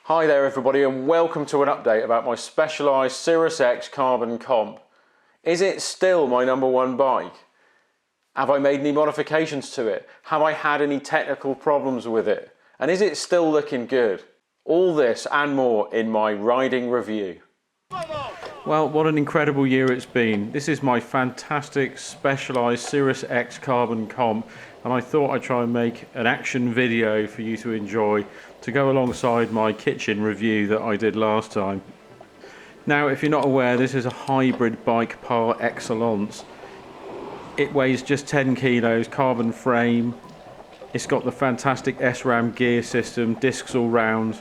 Hi there everybody, and welcome to an update about my specialised Sirrus X Carbon Comp. Is it still my number one bike? Have I made any modifications to it? Have I had any technical problems with it? And is it still looking good? All this and more in my riding review. Well, what an incredible year it's been. This is my fantastic specialised Sirrus X Carbon Comp, and I thought I'd try and make an action video for you to enjoy to go alongside my kitchen review that I did last time. Now, if you're not aware, this is a hybrid bike par excellence. It weighs just 10 kilos, carbon frame. It's got the fantastic SRAM gear system, discs all round.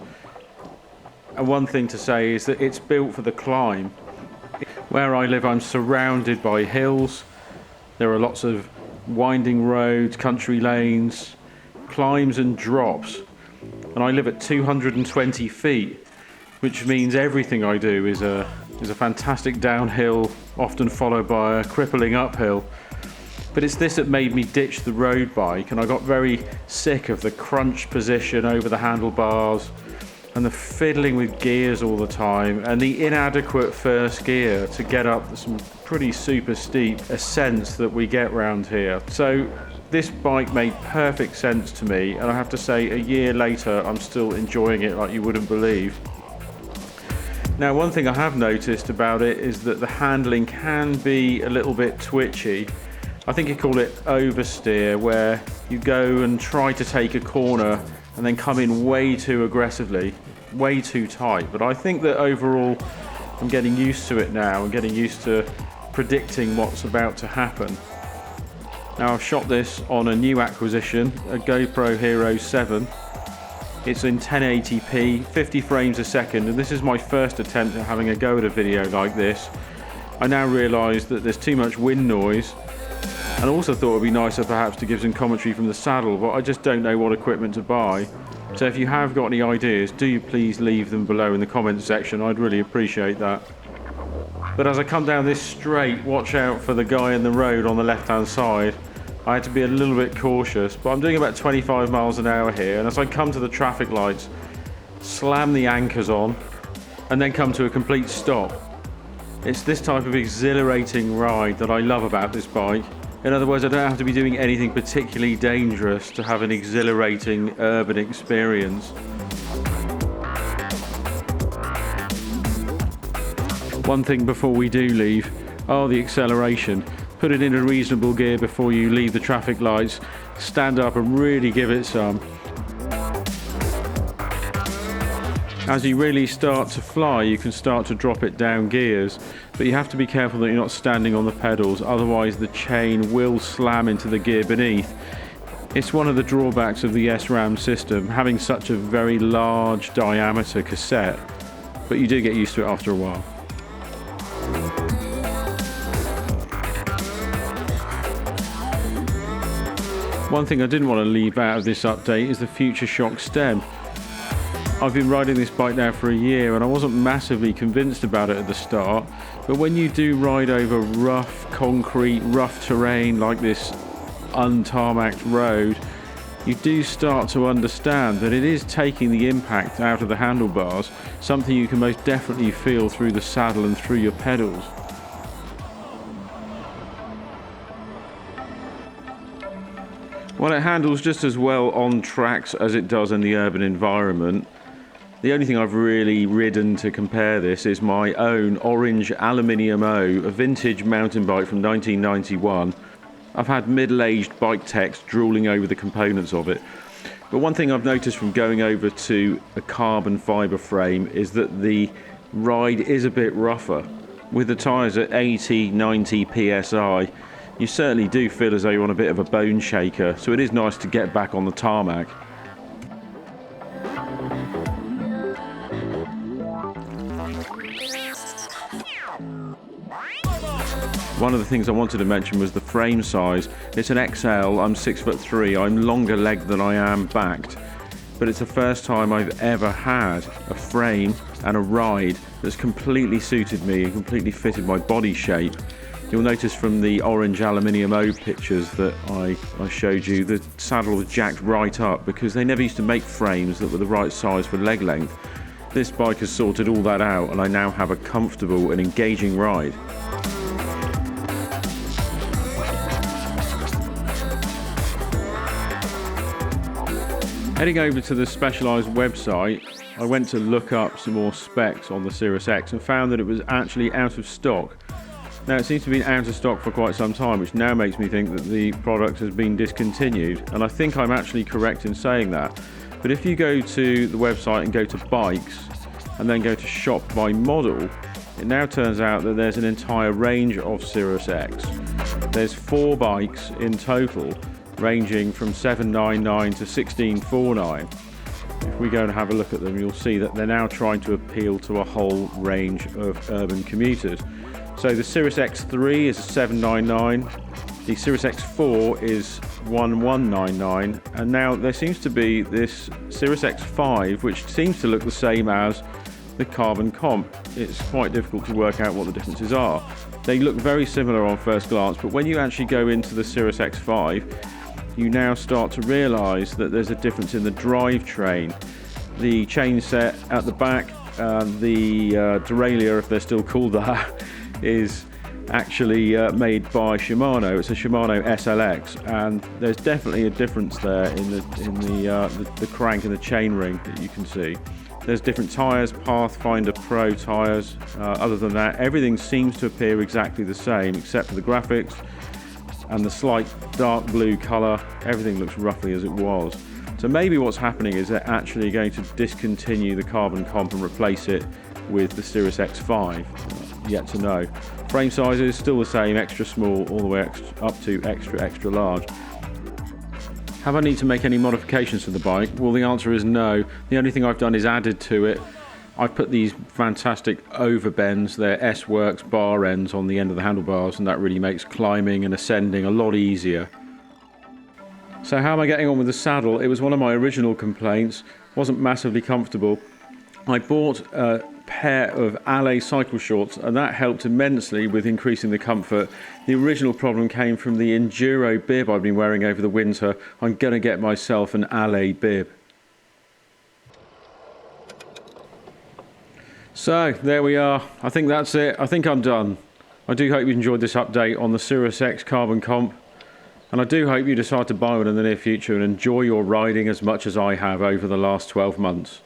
And one thing to say is that it's built for the climb. Where I live, I'm surrounded by hills. There are lots of winding roads, country lanes, climbs and drops. And I live at 220 feet, which means everything I do is a fantastic downhill, often followed by a crippling uphill. But it's this that made me ditch the road bike, and I got very sick of the crunch position over the handlebars and the fiddling with gears all the time and the inadequate first gear to get up some pretty super steep ascents that we get round here. So this bike made perfect sense to me, and I have to say, a year later I'm still enjoying it like you wouldn't believe. Now, one thing I have noticed about it is that the handling can be a little bit twitchy. I think you call it oversteer, where you go and try to take a corner and then come in way too aggressively, way too tight. But I think that overall I'm getting used to it now and getting used to predicting what's about to happen. Now, I've shot this on a new acquisition, a GoPro Hero 7. It's in 1080p, 50 frames a second, and this is my first attempt at having a go at a video like this. I now realise that there's too much wind noise, and I also thought it would be nicer perhaps to give some commentary from the saddle, but I just don't know what equipment to buy. So if you have got any ideas, do you please leave them below in the comments section. I'd really appreciate that. But as I come down this straight, watch out for the guy in the road on the left hand side. I had to be a little bit cautious, but I'm doing about 25 miles an hour here, and as I come to the traffic lights, slam the anchors on and then come to a complete stop. It's this type of exhilarating ride that I love about this bike. In other words, I don't have to be doing anything particularly dangerous to have an exhilarating urban experience. One thing before we do leave, the acceleration. Put it in a reasonable gear before you leave the traffic lights. Stand up and really give it some. As you really start to fly, you can start to drop it down gears, but you have to be careful that you're not standing on the pedals, otherwise the chain will slam into the gear beneath. It's one of the drawbacks of the SRAM system, having such a very large diameter cassette, but you do get used to it after a while. One thing I didn't want to leave out of this update is the Future Shock stem. I've been riding this bike now for a year, and I wasn't massively convinced about it at the start, but when you do ride over rough concrete, rough terrain like this untarmacked road, you do start to understand that it is taking the impact out of the handlebars, something you can most definitely feel through the saddle and through your pedals. Well, it handles just as well on tracks as it does in the urban environment. The only thing I've really ridden to compare this is my own orange aluminium O, a vintage mountain bike from 1991. I've had middle-aged bike techs drooling over the components of it. But one thing I've noticed from going over to a carbon fibre frame is that the ride is a bit rougher. With the tyres at 80-90 psi, you certainly do feel as though you're on a bit of a bone shaker, so it is nice to get back on the tarmac. One of the things I wanted to mention was the frame size. It's an XL, I'm 6'3", I'm longer legged than I am backed. But it's the first time I've ever had a frame and a ride that's completely suited me and completely fitted my body shape. You'll notice from the orange aluminium O pictures that I showed you, the saddle was jacked right up because they never used to make frames that were the right size for leg length. This bike has sorted all that out and I now have a comfortable and engaging ride. Heading over to the Specialized website, I went to look up some more specs on the Sirrus X and found that it was actually out of stock. Now, it seems to have been out of stock for quite some time, which now makes me think that the product has been discontinued, and I think I'm actually correct in saying that. But if you go to the website and go to bikes and then go to shop by model, it now turns out that there's an entire range of Sirrus X. There's 4 bikes in total, ranging from $799 to $1,649. If we go and have a look at them, you'll see that they're now trying to appeal to a whole range of urban commuters. So the Sirrus X3 is $799, the Sirrus X4 is $1,199, and now there seems to be this Sirrus X5, which seems to look the same as the Carbon Comp. It's quite difficult to work out what the differences are. They look very similar on first glance, but when you actually go into the Sirrus X5, you now start to realise that there's a difference in the drivetrain. The chain set at the back, the derailleur, if they're still called that, is actually made by Shimano. It's a Shimano SLX, and there's definitely a difference there in the crank and the chain ring that you can see. There's different tyres, Pathfinder Pro tyres. Other than that, everything seems to appear exactly the same, except for the graphics and the slight dark blue colour. Everything looks roughly as it was. So maybe what's happening is they're actually going to discontinue the Carbon Comp and replace it with the Sirrus X5. Yet to know. Frame size is still the same, extra small all the way up to extra large. Have I need to make any modifications to the bike? Well, the answer is no. The only thing I've done is added to it. I've put these fantastic overbends, they're S-Works bar ends on the end of the handlebars, and that really makes climbing and ascending a lot easier. So how am I getting on with the saddle? It was one of my original complaints. Wasn't massively comfortable. I bought a pair of Alley cycle shorts, and that helped immensely with increasing the comfort. The original problem came from the enduro bib I've been wearing over the winter. I'm going to get myself an Alley bib. So there we are. I think that's it. I think I'm done. I do hope you enjoyed this update on the Sirrus X Carbon Comp, and I do hope you decide to buy one in the near future and enjoy your riding as much as I have over the last 12 months.